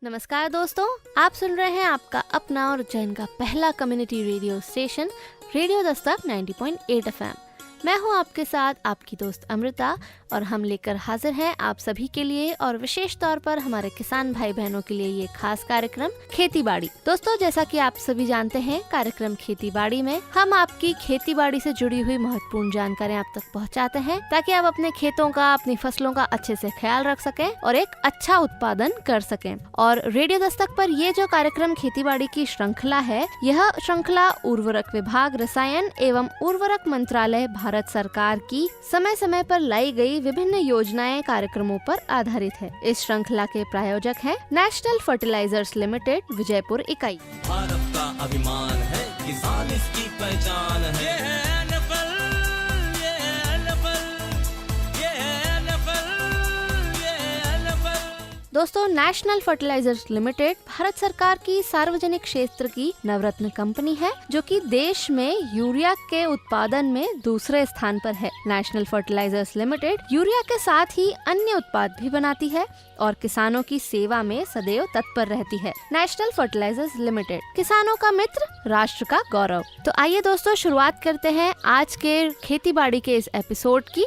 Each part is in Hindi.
नमस्कार दोस्तों, आप सुन रहे हैं आपका अपना और उज्जैन का पहला community radio station radio Dastak 90.8 FM। मैं हूं आपके साथ आपकी दोस्त अमृता और हम लेकर हाजिर हैं आप सभी के लिए और विशेष तौर पर हमारे किसान भाई बहनों के लिए ये खास कार्यक्रम खेती बाड़ी। दोस्तों, जैसा कि आप सभी जानते हैं, कार्यक्रम खेती बाड़ी में हम आपकी खेती बाड़ी से जुड़ी हुई महत्वपूर्ण जानकारी आप तक पहुंचाते हैं ताकि आप अपने खेतों का, अपनी फसलों का अच्छे से ख्याल रख सकें और एक अच्छा उत्पादन कर सकें। और रेडियो दस्तक पर ये जो कार्यक्रम खेती बाड़ी की श्रृंखला है, यह श्रृंखला उर्वरक विभाग, रसायन एवं उर्वरक मंत्रालय भारत सरकार की समय समय पर लाई गई विभिन्न योजनाएं, कार्यक्रमों पर आधारित है। इस श्रृंखला के प्रायोजक हैं नेशनल फर्टिलाइजर्स लिमिटेड विजयपुर इकाई। भारत का अभिमान है, किसान इसकी पहचान है। ये है नफल, ये है नफल, ये है नफल, ये है नफल। दोस्तों, नेशनल फर्टिलाइजर्स लिमिटेड भारत सरकार की सार्वजनिक क्षेत्र की नवरत्न कंपनी है जो कि देश में यूरिया के उत्पादन में दूसरे स्थान पर है। नेशनल फर्टिलाइजर्स लिमिटेड यूरिया के साथ ही अन्य उत्पाद भी बनाती है और किसानों की सेवा में सदैव तत्पर रहती है। नेशनल फर्टिलाइजर्स लिमिटेड, किसानों का मित्र, राष्ट्र का गौरव। तो आइए दोस्तों, शुरुआत करते हैं आज के खेती बाड़ी के इस एपिसोड की।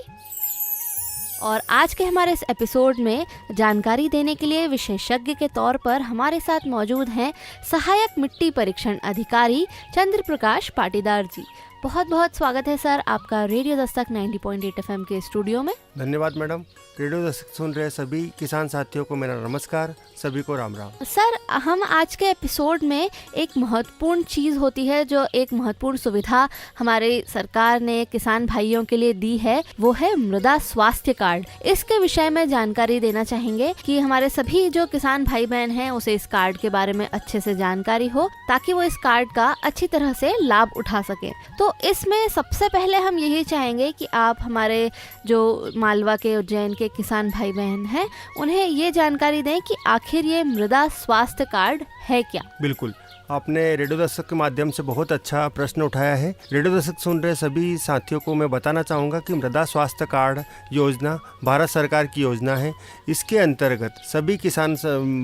और आज के हमारे इस एपिसोड में जानकारी देने के लिए विशेषज्ञ के तौर पर हमारे साथ मौजूद हैं सहायक मिट्टी परीक्षण अधिकारी चंद्र प्रकाश पाटीदार जी। बहुत बहुत स्वागत है सर आपका रेडियो दस्तक 90.8 FM के स्टूडियो में। धन्यवाद मैडम। रेडियो दस्तक सुन रहे सभी किसान साथियों को मेरा नमस्कार, सभी को राम राम। सर, हम आज के एपिसोड में एक महत्वपूर्ण चीज़ होती है, जो एक महत्वपूर्ण सुविधा हमारे सरकार ने किसान भाइयों के लिए दी है, वो है मृदा स्वास्थ्य कार्ड। इसके विषय में जानकारी देना चाहेंगे कि हमारे सभी जो किसान भाई बहन हैं उसे इस कार्ड के बारे में अच्छे से जानकारी हो ताकि वो इस कार्ड का अच्छी तरह से लाभ उठा सके। तो इसमें सबसे पहले हम यही चाहेंगे कि आप हमारे जो मालवा के, उज्जैन के किसान भाई बहन हैं उन्हें ये जानकारी दें कि आखिर ये मृदा स्वास्थ्य कार्ड है क्या। बिल्कुल, आपने रेडियो दस्तक के माध्यम से बहुत अच्छा प्रश्न उठाया है। रेडियो दस्तक सुन रहे सभी साथियों को मैं बताना चाहूँगा कि मृदा स्वास्थ्य कार्ड योजना भारत सरकार की योजना है। इसके अंतर्गत सभी किसान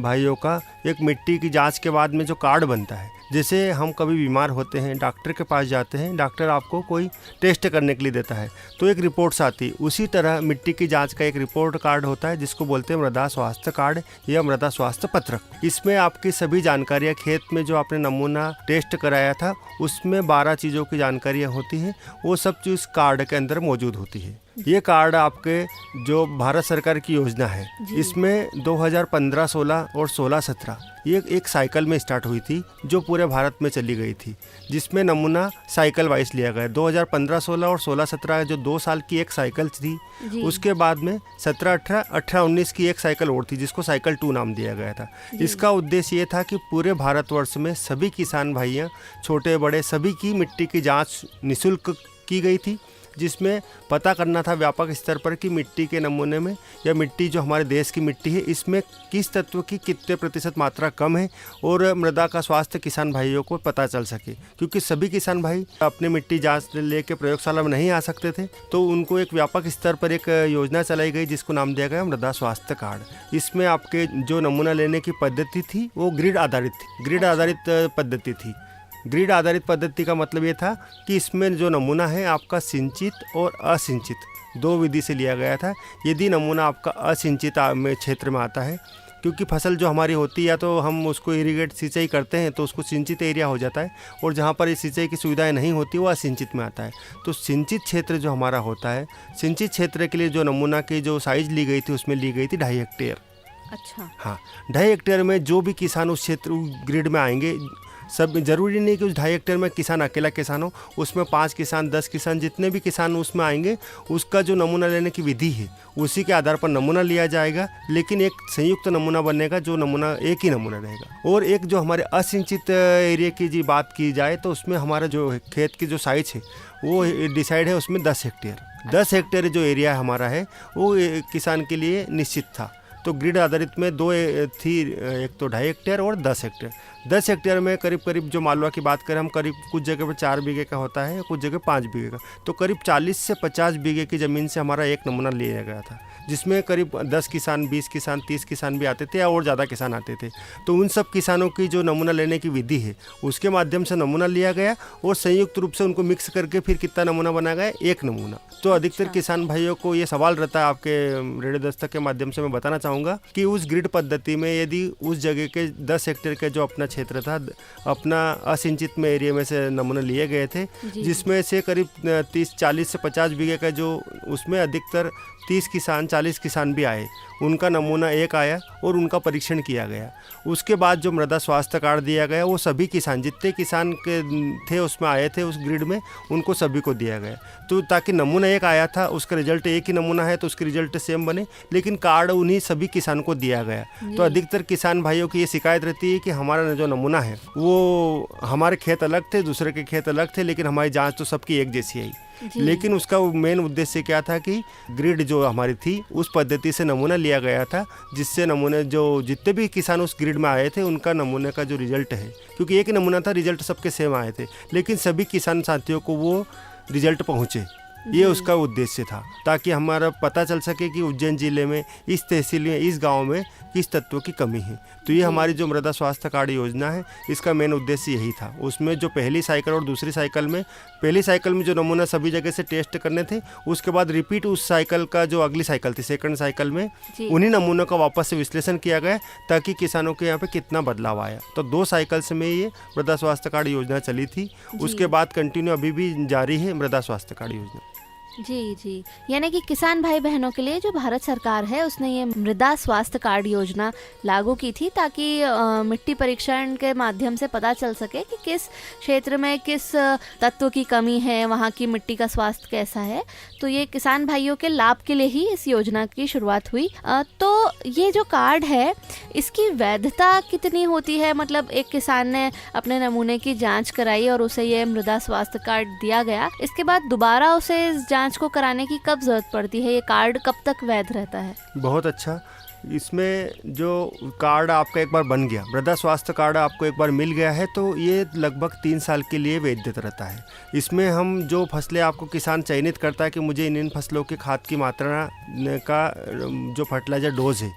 भाइयों का एक मिट्टी की जांच के बाद में जो कार्ड बनता है, जैसे हम कभी बीमार होते हैं, डॉक्टर के पास जाते हैं, डॉक्टर आपको कोई टेस्ट करने के लिए देता है तो एक रिपोर्ट्स आती है, उसी तरह मिट्टी की जांच का एक रिपोर्ट कार्ड होता है जिसको बोलते हैं मृदा स्वास्थ्य कार्ड या मृदा स्वास्थ्य पत्रक। इसमें आपकी सभी जानकारियाँ, खेत में जो आपने नमूना टेस्ट कराया था उसमें 12 चीज़ों की जानकारियाँ होती हैं, वो सब चीज़ कार्ड के अंदर मौजूद होती है। ये कार्ड आपके जो भारत सरकार की योजना है, इसमें 2015-16 और 16-17 ये एक साइकिल में स्टार्ट हुई थी जो पूरे भारत में चली गई थी, जिसमें नमूना साइकिल वाइज लिया गया। 2015-16 और 16-17 जो 2 साल की एक साइकिल थी, उसके बाद में 17-18, 18-19 की एक साइकिल और थी जिसको साइकिल 2 नाम दिया गया था। इसका उद्देश्य ये था कि पूरे भारतवर्ष में सभी किसान भाइयाँ, छोटे बड़े सभी की मिट्टी की जाँच निःशुल्क की गई थी, जिसमें पता करना था व्यापक स्तर पर कि मिट्टी के नमूने में या मिट्टी जो हमारे देश की मिट्टी है इसमें किस तत्व की कितने प्रतिशत मात्रा कम है और मृदा का स्वास्थ्य किसान भाइयों को पता चल सके। क्योंकि सभी किसान भाई अपनी मिट्टी जांच लेके प्रयोगशाला में नहीं आ सकते थे, तो उनको एक व्यापक स्तर पर एक योजना चलाई गई जिसको नाम दिया गया मृदा स्वास्थ्य कार्ड। इसमें आपके जो नमूना लेने की पद्धति थी वो ग्रिड आधारित थी, ग्रिड आधारित पद्धति थी। ग्रिड आधारित पद्धति का मतलब ये था कि इसमें जो नमूना है आपका सिंचित और असिंचित 2 विधि से लिया गया था। यदि नमूना आपका असिंचित क्षेत्र में आता है, क्योंकि फसल जो हमारी होती है या तो हम उसको इरीगेट सिंचाई करते हैं तो उसको सिंचित एरिया हो जाता है, और जहाँ पर इस सिंचाई की सुविधाएं नहीं होती वो असिंचित में आता है। तो सिंचित क्षेत्र जो हमारा होता है, सिंचित क्षेत्र के लिए जो नमूना की जो साइज ली गई थी उसमें ली गई थी 2.5 हेक्टेयर। अच्छा, हाँ, 2.5 हेक्टेयर में जो भी किसान उस क्षेत्र ग्रिड में आएंगे, सब जरूरी नहीं कि उस 2.5 हेक्टेयर में किसान अकेला किसान हो, उसमें 5 किसान, 10 किसान, जितने भी किसान उसमें आएंगे उसका जो नमूना लेने की विधि है उसी के आधार पर नमूना लिया जाएगा, लेकिन एक संयुक्त नमूना बनेगा जो नमूना एक ही नमूना रहेगा। और एक जो हमारे असिंचित एरिया की जी बात की जाए तो उसमें हमारा जो खेत की जो साइज है वो डिसाइड है उसमें 10 हेक्टेयर। 10 हेक्टेयर जो एरिया हमारा है वो किसान के लिए निश्चित था। तो ग्रिड आधारित में दो थी, एक तो 2.5 हेक्टेयर और 10 हेक्टेयर। 10 हेक्टेयर में करीब करीब जो मालवा की बात करें हम, करीब कुछ जगह पर 4 बीघे का होता है, कुछ जगह 5 बीघे का, तो करीब 40 से 50 बीघे की ज़मीन से हमारा एक नमूना लिया गया था, जिसमें करीब 10 किसान, 20 किसान, 30 किसान भी आते थे या और ज़्यादा किसान आते थे। तो उन सब किसानों की जो नमूना लेने की विधि है उसके माध्यम से नमूना लिया गया और संयुक्त रूप से उनको मिक्स करके फिर कितना नमूना बनाया गया, एक नमूना। तो अधिकतर किसान भाइयों को ये सवाल रहता है, आपके रेडियो दस्तक के माध्यम से मैं बताना चाहूँगा कि उस ग्रिड पद्धति में यदि उस जगह के 10 हेक्टेयर का जो अपना क्षेत्र था, अपना असिंचित में एरिया में से नमूने लिए गए थे, जिसमें से करीब 40 से 50 बीघे का जो, उसमें अधिकतर 30 किसान 40 किसान भी आए, उनका नमूना एक आया और उनका परीक्षण किया गया। उसके बाद जो मृदा स्वास्थ्य कार्ड दिया गया वो सभी किसान, जितने किसान के थे उसमें आए थे उस ग्रिड में, उनको सभी को दिया गया। तो ताकि नमूना एक आया था, उसका रिजल्ट एक ही नमूना है तो उसके रिजल्ट सेम बने, लेकिन कार्ड उन्हीं सभी किसान को दिया गया। तो अधिकतर किसान भाइयों की ये शिकायत रहती है कि हमारा जो नमूना है वो, हमारे खेत अलग थे, दूसरे के खेत अलग थे, लेकिन हमारी जाँच तो सबकी एक जैसी आई। लेकिन उसका मेन उद्देश्य क्या था कि ग्रिड जो हमारी थी उस पद्धति से नमूना लिया गया था, जिससे नमूने जो जितने भी किसान उस ग्रिड में आए थे उनका नमूने का जो रिजल्ट है, क्योंकि एक नमूना था, रिजल्ट सबके सेम आए थे, लेकिन सभी किसान साथियों को वो रिजल्ट पहुँचे, ये उसका उद्देश्य था, ताकि हमारा पता चल सके कि उज्जैन जिले में इस तहसील में, इस गांव में किस तत्वों की कमी है। तो ये हमारी जो मृदा स्वास्थ्य कार्ड योजना है, इसका मेन उद्देश्य यही था। उसमें जो पहली साइकिल और दूसरी साइकिल में, पहली साइकिल में जो नमूना सभी जगह से टेस्ट करने थे, उसके बाद रिपीट उस साइकिल का जो अगली साइकिल थी, सेकंड साइकिल में उन्हीं नमूनों का वापस से विश्लेषण किया गया, ताकि किसानों के यहाँ पे कितना बदलाव आया। तो 2 साइकिल से में ये मृदा स्वास्थ्य कार्ड योजना चली थी। उसके बाद कंटिन्यू अभी भी जारी है मृदा स्वास्थ्य कार्ड योजना। जी, यानी कि किसान भाई बहनों के लिए जो भारत सरकार है उसने ये मृदा स्वास्थ्य कार्ड योजना लागू की थी, ताकि मिट्टी परीक्षण के माध्यम से पता चल सके कि किस क्षेत्र में किस तत्व की कमी है, वहाँ की मिट्टी का स्वास्थ्य कैसा है। तो ये किसान भाइयों के लाभ के लिए ही इस योजना की शुरुआत हुई। तो ये जो कार्ड है इसकी वैधता कितनी होती है? मतलब एक किसान ने अपने नमूने की जाँच कराई और उसे ये मृदा स्वास्थ्य कार्ड दिया गया, इसके बाद दोबारा उसे जांच को कराने की कब जरूरत पड़ती है? ये कार्ड कब तक वैध रहता है? बहुत अच्छा। इसमें जो कार्ड आपका एक बार बन गया, मृदा स्वास्थ्य कार्ड आपको एक बार मिल गया है, तो ये लगभग 3 साल के लिए वैधता रहता है। इसमें हम जो फसलें आपको किसान चयनित करता है कि मुझे इन फसलों की खाद की मात्रा का जो फर्टिलाइजर डोज है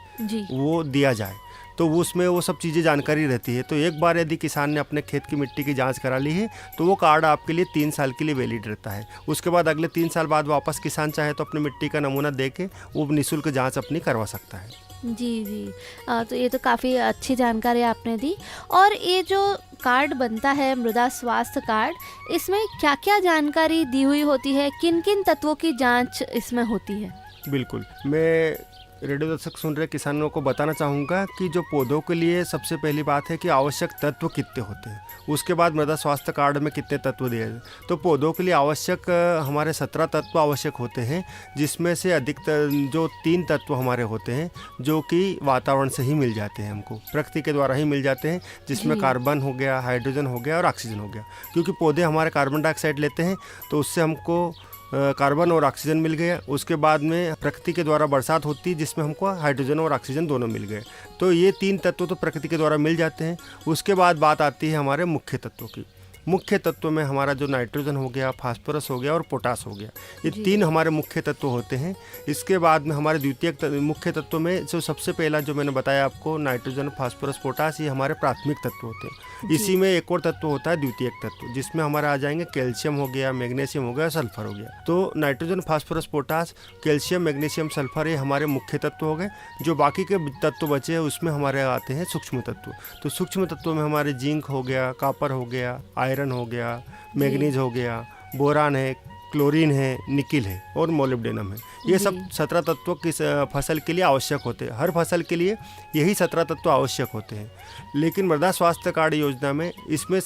वो दिया जाए, तो उसमें वो सब चीज़ें जानकारी रहती है। तो एक बार यदि किसान ने अपने खेत की मिट्टी की जांच करा ली है तो वो कार्ड आपके लिए 3 साल के लिए वैलिड रहता है। उसके बाद अगले 3 साल बाद वापस किसान चाहे तो अपनी मिट्टी का नमूना दे के वो निःशुल्क जांच अपनी करवा सकता है। जी। तो ये तो काफ़ी अच्छी जानकारी आपने दी। और ये जो कार्ड बनता है मृदा स्वास्थ्य कार्ड, इसमें क्या क्या जानकारी दी हुई होती है? किन किन तत्वों की जाँच इसमें होती है? बिल्कुल, मैं रेडियो दर्शक सुन रहे किसानों को बताना चाहूँगा कि जो पौधों के लिए सबसे पहली बात है कि आवश्यक तत्व कितने होते हैं, उसके बाद मृदा स्वास्थ्य कार्ड में कितने तत्व दिए जाते। तो पौधों के लिए आवश्यक हमारे 17 तत्व आवश्यक होते हैं, जिसमें से अधिकतर जो 3 तत्व हमारे होते हैं जो कि वातावरण से ही मिल जाते हैं, हमको प्रकृति के द्वारा ही मिल जाते हैं, जिसमें कार्बन हो गया, हाइड्रोजन हो गया और ऑक्सीजन हो गया। क्योंकि पौधे हमारे कार्बन डाइऑक्साइड लेते हैं, तो उससे हमको कार्बन और ऑक्सीजन मिल गया। उसके बाद में प्रकृति के द्वारा बरसात होती है, जिसमें हमको हाइड्रोजन और ऑक्सीजन दोनों मिल गए। तो ये 3 तत्व तो प्रकृति के द्वारा मिल जाते हैं। उसके बाद बात आती है हमारे मुख्य तत्वों की। मुख्य तत्व में हमारा जो नाइट्रोजन हो गया, फास्फोरस हो गया और पोटास हो गया, ये 3 हमारे मुख्य तत्व होते हैं। इसके बाद में हमारे द्वितीयक मुख्य तत्व में जो सबसे पहला जो मैंने बताया आपको, नाइट्रोजन, फास्फोरस, पोटास, ये हमारे प्राथमिक तत्व होते हैं। इसी में एक और तत्व होता है द्वितीयक तत्व, जिसमें हमारा आ जाएंगे कैल्शियम हो गया, मैग्नीशियम हो गया, सल्फर हो गया। तो nitrogen, phosphorus, potash, calcium, magnesium, sulphur, ये हमारे मुख्य तत्व हो गए। जो बाकी के तत्व बचे हैं उसमें हमारे आते हैं सूक्ष्म तत्व। तो सूक्ष्म तत्वों में हमारे जिंक हो गया, कॉपर हो गया, आयरन हो गया, मैग्नीज हो गया, बोरान है, क्लोरीन है, निकिल है और मोलिब्डेनम है। ये सब 17 तत्व किस फसल के लिए आवश्यक होते हैं। हर फसल के लिए यही 17 तत्व आवश्यक होते हैं। लेकिन मृदा स्वास्थ्य कार्ड योजना में इसमें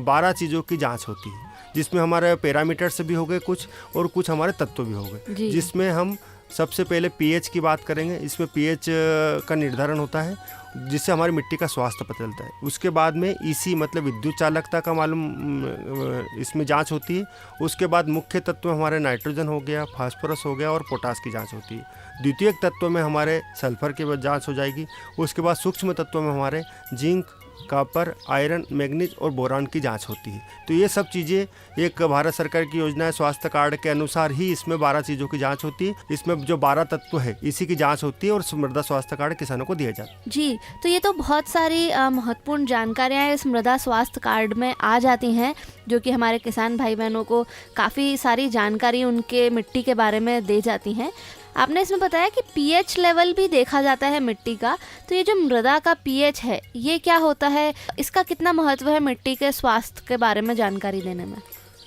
12 चीज़ों की जांच होती है, जिसमें हमारे पैरामीटर्स भी हो गए कुछ और कुछ हमारे तत्व भी हो गए, जिसमें हम सबसे पहले पीएच की बात करेंगे। इसमें पीएच का निर्धारण होता है जिससे हमारी मिट्टी का स्वास्थ्य पता चलता है। उसके बाद में ईसी मतलब विद्युत चालकता का मालूम इसमें जांच होती है। उसके बाद मुख्य तत्व हमारे नाइट्रोजन हो गया, फास्फोरस हो गया और पोटास की जांच होती है। द्वितीयक तत्व में हमारे सल्फर की जांच हो जाएगी। उसके बाद सूक्ष्म तत्वों में हमारे जिंक, कॉपर, आयरन, मैग्नीज और बोरान की जांच होती है। तो ये सब चीज़ें एक भारत सरकार की योजना है, स्वास्थ्य कार्ड के अनुसार ही इसमें 12 चीज़ों की जांच होती है। इसमें जो 12 तत्व है इसी की जांच होती है और मृदा स्वास्थ्य कार्ड किसानों को दिया जाता है। जी, तो ये तो बहुत सारी महत्वपूर्ण जानकारियाँ इस मृदा स्वास्थ्य कार्ड में आ जाती हैं, जो कि हमारे किसान भाई बहनों को काफ़ी सारी जानकारी उनके मिट्टी के बारे में दे जाती हैं। आपने इसमें बताया कि पीएच लेवल भी देखा जाता है मिट्टी का, तो ये जो मृदा का पीएच है ये क्या होता है, इसका कितना महत्व है मिट्टी के स्वास्थ्य के बारे में जानकारी देने में?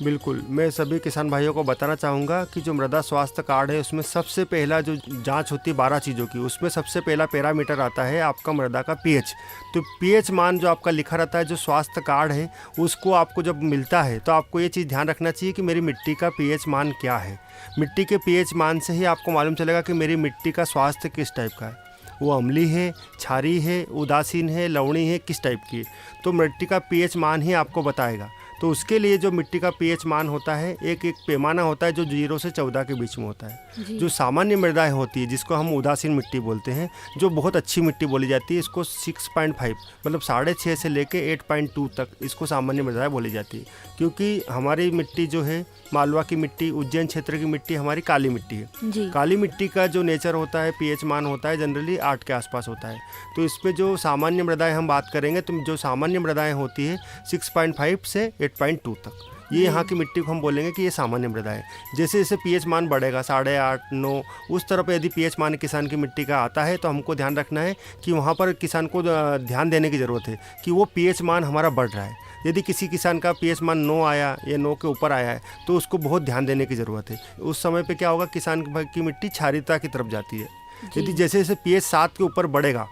बिल्कुल, मैं सभी किसान भाइयों को बताना चाहूँगा कि जो मृदा स्वास्थ्य कार्ड है उसमें सबसे पहला जो जांच होती है 12 चीज़ों की, उसमें सबसे पहला पैरामीटर आता है आपका मृदा का पीएच। तो पीएच मान जो आपका लिखा रहता है, जो स्वास्थ्य कार्ड है उसको आपको जब मिलता है तो आपको ये चीज़ ध्यान रखना चाहिए कि मेरी मिट्टी का पीएच मान क्या है। मिट्टी के पीएच मान से ही आपको मालूम चलेगा कि मेरी मिट्टी का स्वास्थ्य किस टाइप का है, वो अम्लीय है, क्षारीय है, उदासीन है, लवणीय है, किस टाइप की है। तो मिट्टी का पीएच मान ही आपको बताएगा। तो उसके लिए जो मिट्टी का पीएच मान होता है एक पैमाना होता है जो 0 से 14 के बीच में होता है। जो सामान्य मृदाएं होती है जिसको हम उदासीन मिट्टी बोलते हैं, जो बहुत अच्छी मिट्टी बोली जाती है, इसको 6.5 मतलब 6.5 से लेके 8.2 तक इसको सामान्य मृदाएं बोली जाती है। क्योंकि हमारी मिट्टी जो है मालवा की मिट्टी, उज्जैन क्षेत्र की मिट्टी हमारी काली मिट्टी है। काली मिट्टी का जो नेचर होता है, पीएच मान होता है जनरली 8 के आसपास होता है। तो इसमें जो सामान्य मृदाएं हम बात करेंगे तो जो सामान्य मृदाएं होती है 6.5 से 8.2 तक, ये यहाँ की मिट्टी को हम बोलेंगे कि ये सामान्य मृदा है। जैसे जैसे पीएच मान बढ़ेगा 8.5, 9 उस तरह पर यदि पीएच मान किसान की मिट्टी का आता है तो हमको ध्यान रखना है कि वहाँ पर किसान को ध्यान देने की ज़रूरत है कि वो पीएच मान हमारा बढ़ रहा है। यदि किसी किसान का पीएच मान 9 आया या 9 के ऊपर आया है तो उसको बहुत ध्यान देने की ज़रूरत है। उस समय पे क्या होगा, किसान की मिट्टी क्षारीयता की तरफ जाती है। यदि जैसे जैसे पीएच 7 के ऊपर बढ़ेगा,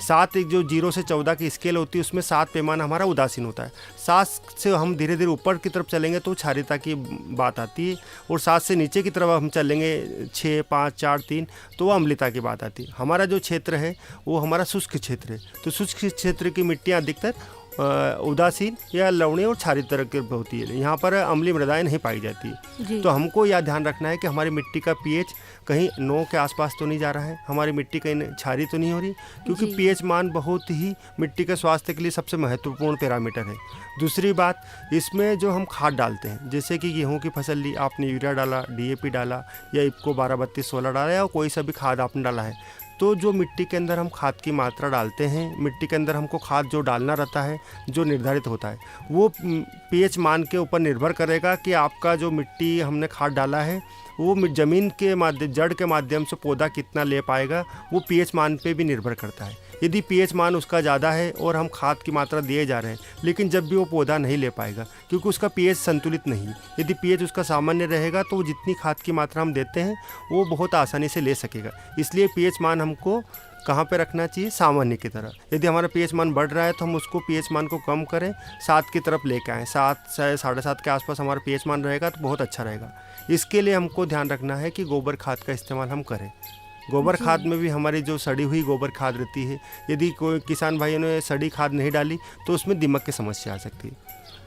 7 एक जो 0 से 14 की स्केल होती है उसमें 7 पैमाना हमारा उदासीन होता है। 7 से हम धीरे धीरे ऊपर की तरफ चलेंगे तो क्षारीयता की बात आती है, और 7 से नीचे की तरफ हम चलेंगे 6, 5, 4, 3 तो वो अम्लता की बात आती है। हमारा जो क्षेत्र है वो हमारा शुष्क क्षेत्र है। तो शुष्क क्षेत्र की मिट्टियाँ अधिकतर उदासीन या लवणीय और क्षारीय तरह की होती है। यहाँ पर अम्लीय मृदाएं नहीं पाई जाती। तो हमको यह ध्यान रखना है कि हमारी मिट्टी का पीएच कहीं 9 के आसपास तो नहीं जा रहा है, हमारी मिट्टी कहीं क्षारीय तो नहीं हो रही, क्योंकि पीएच मान बहुत ही मिट्टी के स्वास्थ्य के लिए सबसे महत्वपूर्ण पैरामीटर है। दूसरी बात, इसमें जो हम खाद डालते हैं, जैसे कि गेहूँ की फसल ली, आपने यूरिया डाला, डीएपी डाला या इफको 12-32-16 डाला या कोई सा भी खाद आपने डाला है, तो जो मिट्टी के अंदर हम खाद की मात्रा डालते हैं, मिट्टी के अंदर हमको खाद जो डालना रहता है जो निर्धारित होता है, वो पीएच मान के ऊपर निर्भर करेगा कि आपका जो मिट्टी हमने खाद डाला है वो ज़मीन के माध्यम, जड़ के माध्यम से पौधा कितना ले पाएगा, वो पीएच मान पे भी निर्भर करता है। यदि पीएच मान उसका ज़्यादा है और हम खाद की मात्रा दिए जा रहे हैं, लेकिन जब भी वो पौधा नहीं ले पाएगा क्योंकि उसका पीएच संतुलित नहीं है। यदि पीएच उसका सामान्य रहेगा तो जितनी खाद की मात्रा हम देते हैं वो बहुत आसानी से ले सकेगा। इसलिए पीएच मान हमको कहाँ पे रखना चाहिए, सामान्य की तरह। यदि हमारा पीएच मान बढ़ रहा है तो हम उसको पीएच मान को कम करें, 7 की तरफ लेके आएँ। 7 से 7.5 के आसपास हमारा पीएच मान रहेगा तो बहुत अच्छा रहेगा। इसके लिए हमको ध्यान रखना है कि गोबर खाद का इस्तेमाल हम करें। गोबर खाद में भी हमारी जो सड़ी हुई गोबर खाद रहती है, यदि कोई किसान भाइयों ने सड़ी खाद नहीं डाली तो उसमें दीमक की समस्या आ सकती है।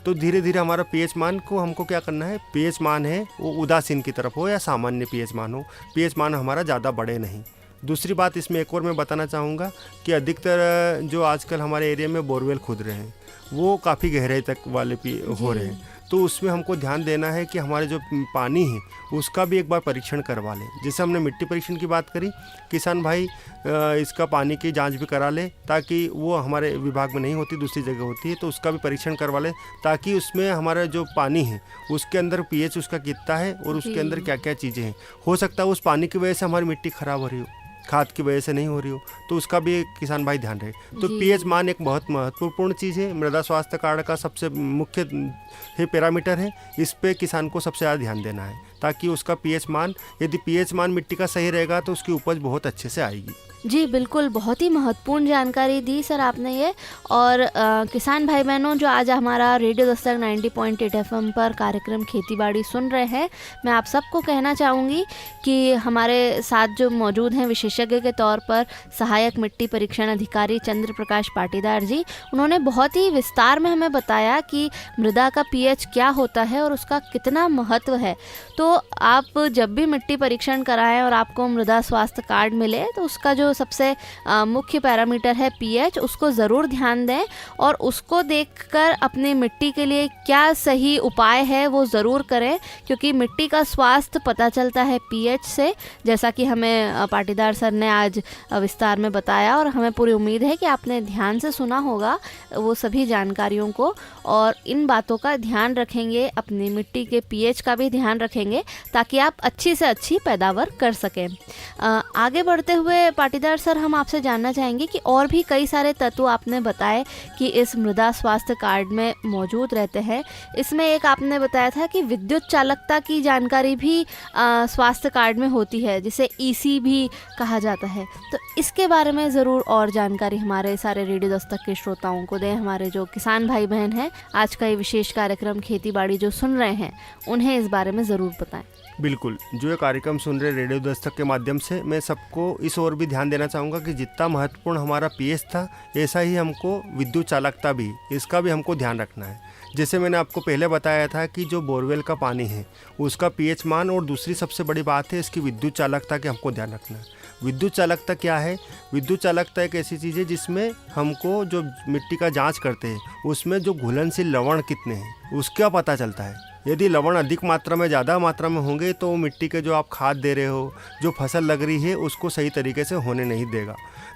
तो धीरे धीरे हमारा पीएच मान को हमको क्या करना है, पीएच मान है वो उदासीन की तरफ हो या सामान्य पीएच मान हो, पीएच मान हमारा ज़्यादा बढ़े नहीं। दूसरी बात इसमें एक और मैं बताना चाहूँगा कि अधिकतर जो आजकल हमारे एरिया में बोरवेल खुद रहे हैं वो काफ़ी गहराई तक वाले हो रहे हैं। तो उसमें हमको ध्यान देना है कि हमारे जो पानी है उसका भी एक बार परीक्षण करवा लें। जैसे हमने मिट्टी परीक्षण की बात करी, किसान भाई इसका पानी की जांच भी करा ले, ताकि वो हमारे विभाग में नहीं होती, दूसरी जगह होती है, तो उसका भी परीक्षण करवा ले, ताकि उसमें हमारा जो पानी है उसके अंदर पीएच उसका कितना है और उसके अंदर क्या क्या चीज़ें हैं। हो सकता है उस पानी की वजह से हमारी मिट्टी ख़राब हो रही हो, खाद की वजह से नहीं हो रही हो, तो उसका भी किसान भाई ध्यान रहे। तो पीएच मान एक बहुत महत्वपूर्ण चीज़ है, मृदा स्वास्थ्य कार्ड का सबसे मुख्य पैरामीटर है। इस पे किसान को सबसे ज़्यादा ध्यान देना है ताकि उसका पीएच मान, यदि पीएच मान मिट्टी का सही रहेगा तो उसकी उपज बहुत अच्छे से आएगी। जी बिल्कुल, बहुत ही महत्वपूर्ण जानकारी दी सर आपने ये। और किसान भाई बहनों जो आज हमारा रेडियो दस्तक 90.8 एफएम पर कार्यक्रम खेतीबाड़ी सुन रहे हैं, मैं आप सबको कहना चाहूँगी कि हमारे साथ जो मौजूद हैं विशेषज्ञ के तौर पर सहायक मिट्टी परीक्षण अधिकारी चंद्र प्रकाश पाटीदार जी, उन्होंने बहुत ही विस्तार में हमें बताया कि मृदा का पीएच क्या होता है और उसका कितना महत्व है। तो आप जब भी मिट्टी परीक्षण कराएं और आपको मृदा स्वास्थ्य कार्ड मिले तो उसका जो सबसे मुख्य पैरामीटर है पीएच, उसको ज़रूर ध्यान दें और उसको देखकर अपनी मिट्टी के लिए क्या सही उपाय है वो ज़रूर करें, क्योंकि मिट्टी का स्वास्थ्य पता चलता है पीएच से, जैसा कि हमें पाटीदार सर ने आज विस्तार में बताया। और हमें पूरी उम्मीद है कि आपने ध्यान से सुना होगा वो सभी जानकारियों को और इन बातों का ध्यान रखेंगे, अपनी मिट्टी के पीएच का भी ध्यान रखेंगे ताकि आप अच्छी से अच्छी पैदावार कर सकें। आगे बढ़ते हुए पाटीदार सर, हम आपसे जानना चाहेंगे कि और भी कई सारे तत्व आपने बताए कि इस मृदा स्वास्थ्य कार्ड में मौजूद रहते हैं। इसमें एक आपने बताया था कि विद्युत चालकता की जानकारी भी स्वास्थ्य कार्ड में होती है, जिसे ईसी भी कहा जाता है। तो इसके बारे में ज़रूर और जानकारी हमारे सारे रेडियो दस्तक के श्रोताओं को दें। हमारे जो किसान भाई बहन हैं आज का ये विशेष कार्यक्रम खेती बाड़ी जो सुन रहे हैं, उन्हें इस बारे में ज़रूर बताएं। बिल्कुल, जो ये कार्यक्रम सुन रहे रेडियो दस्तक के माध्यम से, मैं सबको इस ओर भी ध्यान देना चाहूँगा कि जितना महत्वपूर्ण हमारा पीएच था, ऐसा ही हमको विद्युत चालकता भी, इसका भी हमको ध्यान रखना है। जैसे मैंने आपको पहले बताया था कि जो बोरवेल का पानी है उसका पीएच मान, और दूसरी सबसे बड़ी बात है इसकी विद्युत चालकता के हमको ध्यान रखना है। विद्युत चालकता क्या है? विद्युत चालकता एक ऐसी चीज़ है जिसमें हमको जो मिट्टी का जांच करते हैं उसमें जो घुलनशील लवण कितने हैं उसका पता चलता है। यदि लवण अधिक मात्रा में, ज़्यादा मात्रा में होंगे तो मिट्टी के जो आप खाद दे रहे हो, जो फसल लग रही है, उसको सही तरीके से होने नहीं देगा।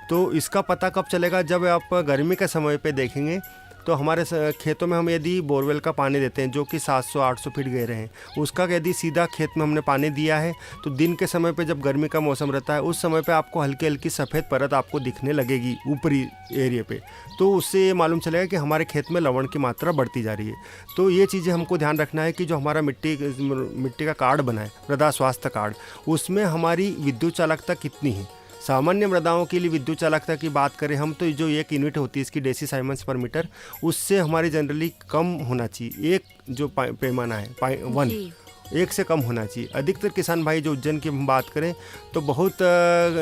तो इसका पता कब चलेगा? जब आप गर्मी के समय पे देखेंगे तो हमारे खेतों में हम यदि बोरवेल का पानी देते हैं जो कि 700-800 फीट गहरे हैं, उसका यदि सीधा खेत में हमने पानी दिया है तो दिन के समय पे जब गर्मी का मौसम रहता है उस समय पे आपको हल्की हल्की सफ़ेद परत आपको दिखने लगेगी ऊपरी एरिया पे। तो उससे ये मालूम चलेगा कि हमारे खेत में लवण की मात्रा बढ़ती जा रही है। तो ये चीज़ें हमको ध्यान रखना है कि जो हमारा मिट्टी का कार्ड बना है, मृदा स्वास्थ्य कार्ड, उसमें हमारी विद्युत चालकता कितनी है। सामान्य मृदाओं के लिए विद्युत चालकता की बात करें हम तो जो एक यूनिट होती है इसकी डेसी साइमन्स पर मीटर, उससे हमारी जनरली कम होना चाहिए। एक जो पैमाना है 1 से कम होना चाहिए। अधिकतर किसान भाई जो उज्जैन की हम बात करें तो बहुत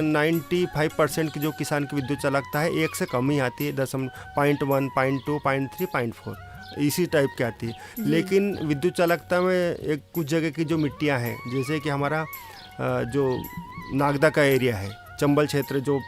95% की जो किसान की विद्युत चालकता है 1 से कम ही आती है, 0.1, 0.2, 0.3, 0.4 इसी टाइप की आती है। लेकिन विद्युत चालकता में एक कुछ जगह की जो मिट्टियाँ हैं, जैसे कि हमारा जो नागदा का एरिया है, चंबल क्षेत्र जो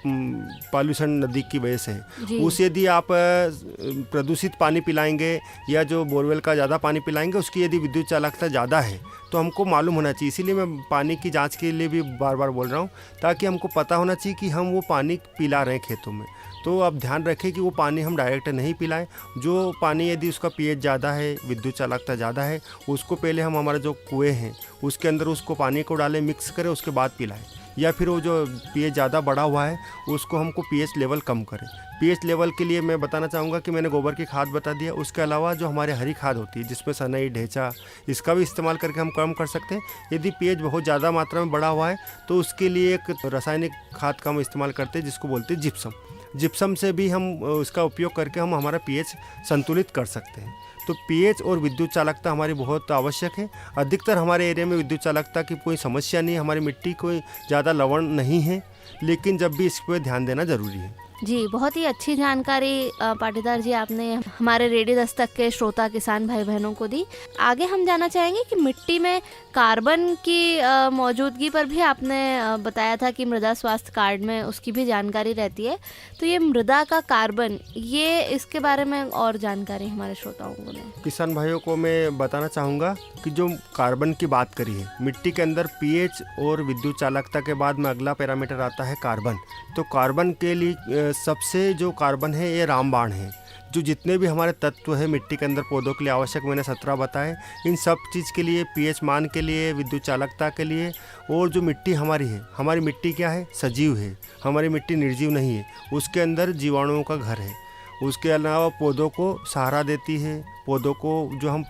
पॉल्यूशन नदी की वजह से है, उस यदि आप प्रदूषित पानी पिलाएंगे या जो बोरवेल का ज़्यादा पानी पिलाएंगे उसकी यदि विद्युत चालकता ज़्यादा है तो हमको मालूम होना चाहिए। इसीलिए मैं पानी की जांच के लिए भी बार बार बोल रहा हूँ, ताकि हमको पता होना चाहिए कि हम वो पानी पिला रहे हैं खेतों में। तो आप ध्यान रखें कि वो पानी हम डायरेक्ट नहीं पिलाएं। जो पानी यदि उसका पीएच ज़्यादा है, विद्युत चालकता ज़्यादा है, उसको पहले हम हमारे जो कुएँ हैं उसके अंदर उसको पानी को डालें, मिक्स करें, उसके बाद पिलाएं। या फिर वो जो पीएच ज़्यादा बढ़ा हुआ है उसको हमको पीएच लेवल कम करें। पीएच लेवल के लिए मैं बताना चाहूँगा कि मैंने गोबर की खाद बता दिया, उसके अलावा जो हमारे हरी खाद होती है जिसमें सनई, ढेंचा, इसका भी इस्तेमाल करके हम कम कर सकते हैं। यदि पीएच बहुत ज़्यादा मात्रा में बढ़ा हुआ है तो उसके लिए एक रासायनिक खाद का हम इस्तेमाल करते हैं जिसको बोलते हैं जिप्सम। जिप्सम से भी हम उसका उपयोग करके हम हमारा पीएच संतुलित कर सकते हैं। तो पीएच और विद्युत चालकता हमारी बहुत आवश्यक है। अधिकतर हमारे एरिया में विद्युत चालकता की कोई समस्या नहीं है, हमारी मिट्टी कोई ज़्यादा लवण नहीं है, लेकिन जब भी इस पर ध्यान देना ज़रूरी है। जी, बहुत ही अच्छी जानकारी पाटीदार जी आपने हमारे रेडियो दस्तक के श्रोता किसान भाई बहनों को दी। आगे हम जानना चाहेंगे कि मिट्टी में कार्बन की मौजूदगी पर भी आपने बताया था कि मृदा स्वास्थ्य कार्ड में उसकी भी जानकारी रहती है। तो ये मृदा का कार्बन, ये इसके बारे में और जानकारी हमारे श्रोताओं को दें। किसान भाइयों को मैं बताना चाहूँगा कि जो कार्बन की बात करी है, मिट्टी के अंदर पीएच और विद्युत चालकता के बाद में अगला पैरामीटर आता है कार्बन। तो कार्बन के लिए सबसे जो कार्बन है ये रामबाण है। जो जितने भी हमारे तत्व है मिट्टी के अंदर पौधों के लिए आवश्यक, मैंने 17 बताए, इन सब चीज़ के लिए, पीएच मान के लिए, विद्युत चालकता के लिए, और जो मिट्टी हमारी है, हमारी मिट्टी क्या है? सजीव है, हमारी मिट्टी निर्जीव नहीं है, उसके अंदर जीवाणुओं का घर है। उसके अलावा पौधों को सहारा देती है, पौधों को जो हम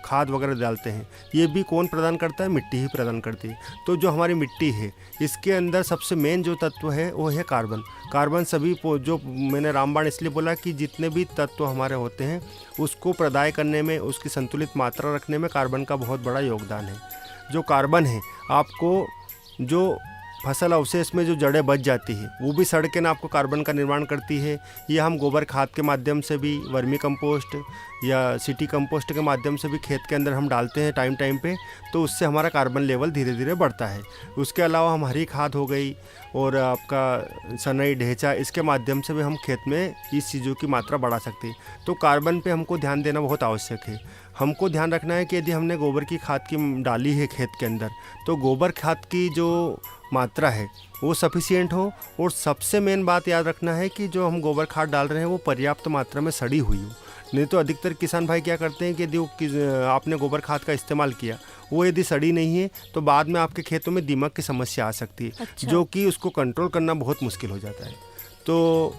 खाद वगैरह डालते हैं ये भी कौन प्रदान करता है, मिट्टी ही प्रदान करती है। तो जो हमारी मिट्टी है इसके अंदर सबसे मेन जो तत्व है वो है कार्बन। कार्बन सभी जो मैंने रामबाण इसलिए बोला कि जितने भी तत्व हमारे होते हैं उसको प्रदाय करने में, उसकी संतुलित मात्रा रखने में कार्बन का बहुत बड़ा योगदान है। जो कार्बन है आपको जो फसल अवशेष में जो जड़ें बच जाती है वो भी सड़ के ना आपको कार्बन का निर्माण करती है। ये हम गोबर खाद के माध्यम से भी, वर्मी कंपोस्ट या सिटी कंपोस्ट के माध्यम से भी खेत के अंदर हम डालते हैं टाइम पे, तो उससे हमारा कार्बन लेवल धीरे धीरे बढ़ता है। उसके अलावा हम हरी खाद हो गई और आपका सनई ढेंचा, इसके माध्यम से भी हम खेत में इस चीज़ों की मात्रा बढ़ा सकते हैं। तो कार्बन पे हमको ध्यान देना बहुत आवश्यक है। हमको ध्यान रखना है कि यदि हमने गोबर की खाद की डाली है खेत के अंदर तो गोबर खाद की जो मात्रा है वो सफिशिएंट हो, और सबसे मेन बात याद रखना है कि जो हम गोबर खाद डाल रहे हैं वो पर्याप्त मात्रा में सड़ी हुई हो। नहीं तो अधिकतर किसान भाई क्या करते हैं कि यदि आपने गोबर खाद का इस्तेमाल किया वो यदि सड़ी नहीं है तो बाद में आपके खेतों में दीमक की समस्या आ सकती है। अच्छा। जो कि उसको कंट्रोल करना बहुत मुश्किल हो जाता है। तो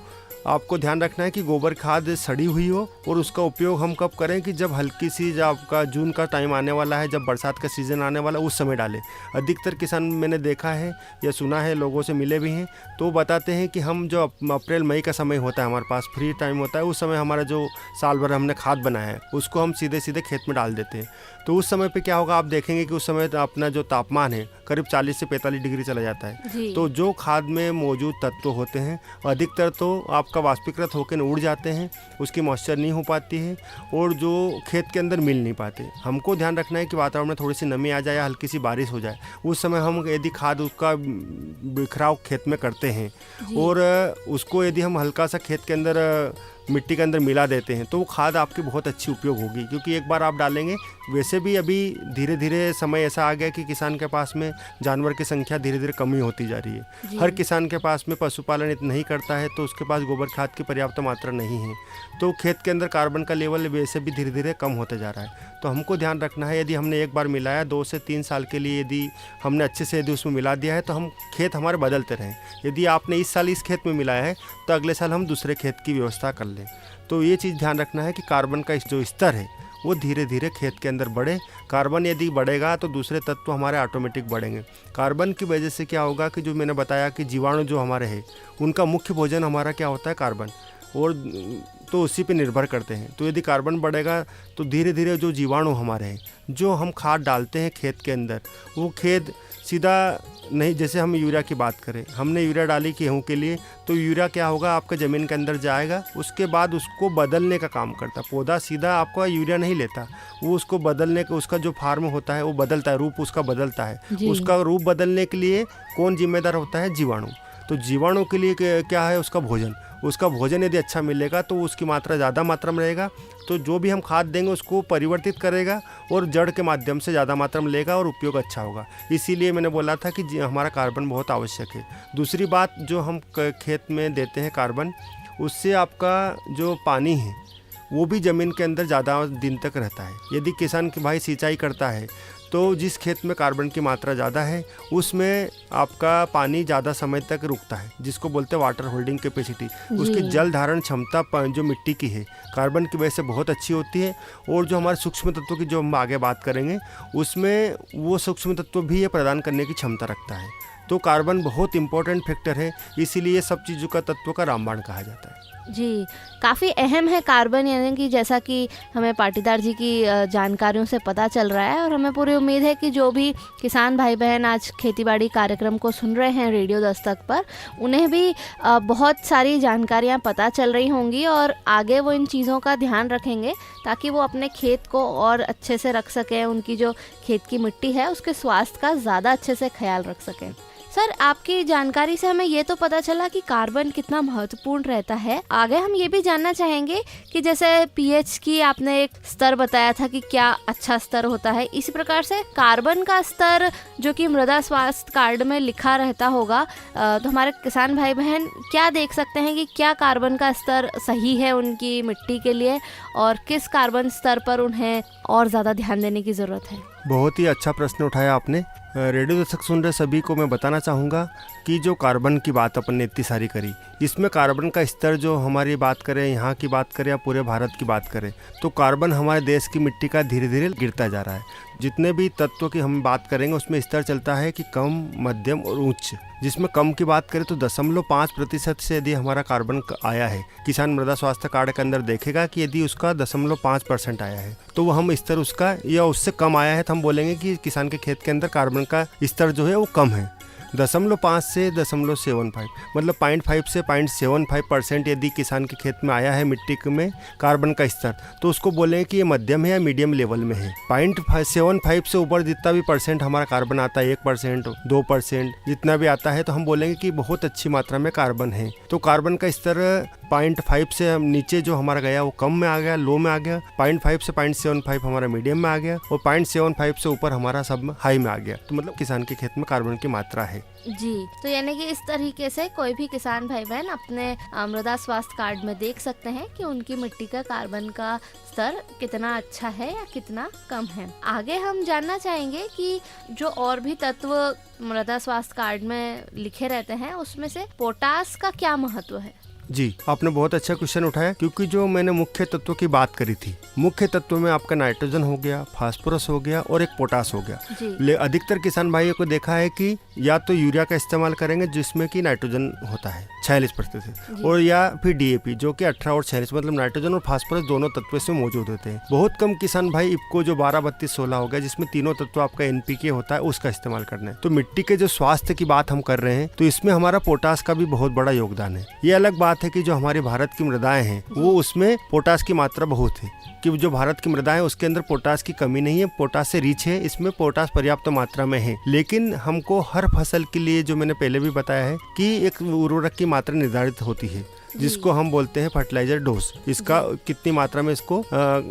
आपको ध्यान रखना है कि गोबर खाद सड़ी हुई हो, और उसका उपयोग हम कब करें कि जब हल्की सी, जब आपका जून का टाइम आने वाला है, जब बरसात का सीज़न आने वाला है उस समय डालें। अधिकतर किसान मैंने देखा है या सुना है, लोगों से मिले भी हैं, तो बताते हैं कि हम जो अप्रैल मई का समय होता है, हमारे पास फ्री टाइम होता है, उस समय हमारा जो साल भर हमने खाद बनाया है उसको हम सीधे सीधे खेत में डाल देते हैं। तो उस समय पे क्या होगा, आप देखेंगे कि उस समय अपना जो तापमान है करीब 40 से 45 डिग्री चला जाता है। तो जो खाद में मौजूद तत्व होते हैं अधिकतर तो आपका वाष्पीकृत होकर उड़ जाते हैं, उसकी मॉइस्चर नहीं हो पाती है और जो खेत के अंदर मिल नहीं पाते। हमको ध्यान रखना है कि वातावरण में थोड़ी सी नमी आ जाए या हल्की सी बारिश हो जाए, उस समय हम यदि खाद उसका बिखराव खेत में करते हैं और उसको यदि हम हल्का सा खेत के अंदर मिट्टी के अंदर मिला देते हैं तो वो खाद आपकी बहुत अच्छी उपयोग होगी, क्योंकि एक बार आप डालेंगे। वैसे भी अभी धीरे धीरे समय ऐसा आ गया कि किसान के पास में जानवर की संख्या धीरे धीरे कमी होती जा रही है। हर किसान के पास में पशुपालन इतना नहीं करता है, तो उसके पास गोबर खाद की पर्याप्त मात्रा नहीं है, तो खेत के अंदर कार्बन का लेवल वैसे भी धीरे धीरे कम होता जा रहा है। तो हमको ध्यान रखना है, यदि हमने एक बार मिलाया 2 से 3 साल के लिए यदि हमने अच्छे से यदि उसमें मिला दिया है तो हम खेत हमारे बदलते रहें। यदि आपने इस साल इस खेत में मिलाया है तो अगले साल हम दूसरे खेत की व्यवस्था कर लें। तो ये चीज़ ध्यान रखना है कि कार्बन का जो स्तर है वो धीरे धीरे खेत के अंदर बढ़े। कार्बन यदि बढ़ेगा तो दूसरे तत्व हमारे ऑटोमेटिक बढ़ेंगे। कार्बन की वजह से क्या होगा कि जो मैंने बताया कि जीवाणु जो हमारे हैं उनका मुख्य भोजन हमारा क्या होता है, कार्बन, और तो उसी पे निर्भर करते हैं। तो यदि कार्बन बढ़ेगा तो धीरे धीरे जो जीवाणु हमारे हैं, जो हम खाद डालते हैं खेत के अंदर, वो खेत सीधा नहीं, जैसे हम यूरिया की बात करें, हमने यूरिया डाली गेहूँ के लिए, तो यूरिया क्या होगा, आपका ज़मीन के अंदर जाएगा, उसके बाद उसको बदलने का काम करता है। पौधा सीधा आपका यूरिया नहीं लेता, वो उसको बदलने का, उसका जो फार्म होता है वो बदलता है, रूप उसका बदलता है। उसका रूप बदलने के लिए कौन जिम्मेदार होता है, जीवाणु। तो जीवाणु के लिए क्या है, उसका भोजन। उसका भोजन यदि अच्छा मिलेगा तो उसकी मात्रा ज़्यादा मात्रा में रहेगा, तो जो भी हम खाद देंगे उसको परिवर्तित करेगा और जड़ के माध्यम से ज़्यादा मात्रा में लेगा और उपयोग अच्छा होगा। इसीलिए मैंने बोला था कि हमारा कार्बन बहुत आवश्यक है। दूसरी बात, जो हम खेत में देते हैं कार्बन, उससे आपका जो पानी है वो भी ज़मीन के अंदर ज़्यादा दिन तक रहता है। यदि किसान के भाई सिंचाई करता है तो जिस खेत में कार्बन की मात्रा ज़्यादा है उसमें आपका पानी ज़्यादा समय तक रुकता है, जिसको बोलते हैं वाटर होल्डिंग कैपेसिटी। उसकी जल धारण क्षमता जो मिट्टी की है कार्बन की वजह से बहुत अच्छी होती है। और जो हमारे सूक्ष्म तत्वों की जो हम आगे बात करेंगे उसमें वो सूक्ष्म तत्व भी ये प्रदान करने की क्षमता रखता है। तो कार्बन बहुत इंपॉर्टेंट फैक्टर है, इसीलिए सब चीज़ों का तत्व का रामबाण कहा जाता है। जी, काफ़ी अहम है कार्बन, यानी कि जैसा कि हमें पाटीदार जी की जानकारियों से पता चल रहा है, और हमें पूरी उम्मीद है कि जो भी किसान भाई बहन आज खेतीबाड़ी कार्यक्रम को सुन रहे हैं रेडियो दस्तक पर, उन्हें भी बहुत सारी जानकारियां पता चल रही होंगी और आगे वो इन चीज़ों का ध्यान रखेंगे ताकि वो अपने खेत को और अच्छे से रख सकें, उनकी जो खेत की मिट्टी है उसके स्वास्थ्य का ज़्यादा अच्छे से ख्याल रख सकें। सर, आपकी जानकारी से हमें ये तो पता चला कि कार्बन कितना महत्वपूर्ण रहता है। आगे हम ये भी जानना चाहेंगे कि जैसे पीएच की आपने एक स्तर बताया था कि क्या अच्छा स्तर होता है, इसी प्रकार से कार्बन का स्तर जो कि मृदा स्वास्थ्य कार्ड में लिखा रहता होगा, तो हमारे किसान भाई बहन क्या देख सकते हैं कि क्या कार्बन का स्तर सही है उनकी मिट्टी के लिए और किस कार्बन स्तर पर उन्हें और ज़्यादा ध्यान देने की ज़रूरत है? बहुत ही अच्छा प्रश्न उठाया आपने। रेडियो दर्शक सुन रहे सभी को मैं बताना चाहूँगा कि जो कार्बन की बात अपन ने इतनी सारी करी, इसमें कार्बन का स्तर जो हमारी बात करें, यहाँ की बात करें या पूरे भारत की बात करें, तो कार्बन हमारे देश की मिट्टी का धीरे धीरे गिरता जा रहा है। जितने भी तत्वों की हम बात करेंगे उसमें स्तर चलता है कि कम, मध्यम और उच्च। जिसमें कम की बात करें तो 0.5% से यदि हमारा कार्बन आया है, किसान मृदा स्वास्थ्य कार्ड के अंदर देखेगा कि यदि उसका 0.5% आया है तो वो हम स्तर उसका या उससे कम आया है तो हम बोलेंगे कि किसान के खेत के अंदर कार्बन का स्तर जो है वो कम है। 0.5 से 0.75 मतलब 0.5 से 0.75% यदि किसान के खेत में आया है मिट्टी में कार्बन का स्तर, तो उसको बोलें कि ये मध्यम है या मीडियम लेवल में है। 0.75 से ऊपर जितना भी परसेंट हमारा कार्बन आता है, 1%, 2% जितना भी आता है, तो हम बोलेंगे कि बहुत अच्छी मात्रा में कार्बन है। तो कार्बन का स्तर 0.5 से नीचे जो हमारा गया वो कम में आ गया, लो में आ गया। 0.5 से 0.75 हमारा मीडियम में आ गया और 0.75 से ऊपर हमारा सब हाई में आ गया। तो मतलब किसान के खेत में कार्बन की मात्रा है। जी, तो यानी कि इस तरीके से कोई भी किसान भाई बहन अपने मृदा स्वास्थ्य कार्ड में देख सकते हैं कि उनकी मिट्टी का कार्बन का स्तर कितना अच्छा है या कितना कम है। आगे हम जानना चाहेंगे कि जो और भी तत्व मृदा स्वास्थ्य कार्ड में लिखे रहते हैं उसमें से पोटास का क्या महत्व है। जी, आपने बहुत अच्छा क्वेश्चन उठाया, क्योंकि जो मैंने मुख्य तत्वों की बात करी थी, मुख्य तत्वों में आपका नाइट्रोजन हो गया, फास्फोरस हो गया और एक पोटास हो गया। अधिकतर किसान भाइयों को देखा है कि या तो यूरिया का इस्तेमाल करेंगे जिसमें कि नाइट्रोजन होता है 46% और या फिर डीएपी जो कि 18 और 46 मतलब नाइट्रोजन और फास्फोरस दोनों तत्व इसमें मौजूद होते हैं। बहुत कम किसान भाई इफको जो 12, 32, 16 हो गया जिसमें तीनों तत्व आपका एनपीके होता है उसका इस्तेमाल करना है। तो मिट्टी के जो स्वास्थ्य की बात हम कर रहे हैं तो इसमें हमारा पोटास का भी बहुत बड़ा योगदान है। ये अलग बात है कि जो हमारे भारत की मृदाएं हैं वो उसमें पोटास की मात्रा बहुत है, कि जो भारत की मृदा है उसके अंदर पोटास की कमी नहीं है, पोटास से रिच है, इसमें पोटास पर्याप्त मात्रा में है। लेकिन हमको हर फसल के लिए जो मैंने पहले भी बताया है कि एक उर्वरक की मात्रा निर्धारित होती है जिसको हम बोलते हैं फर्टिलाइजर डोज। इसका कितनी मात्रा में इसको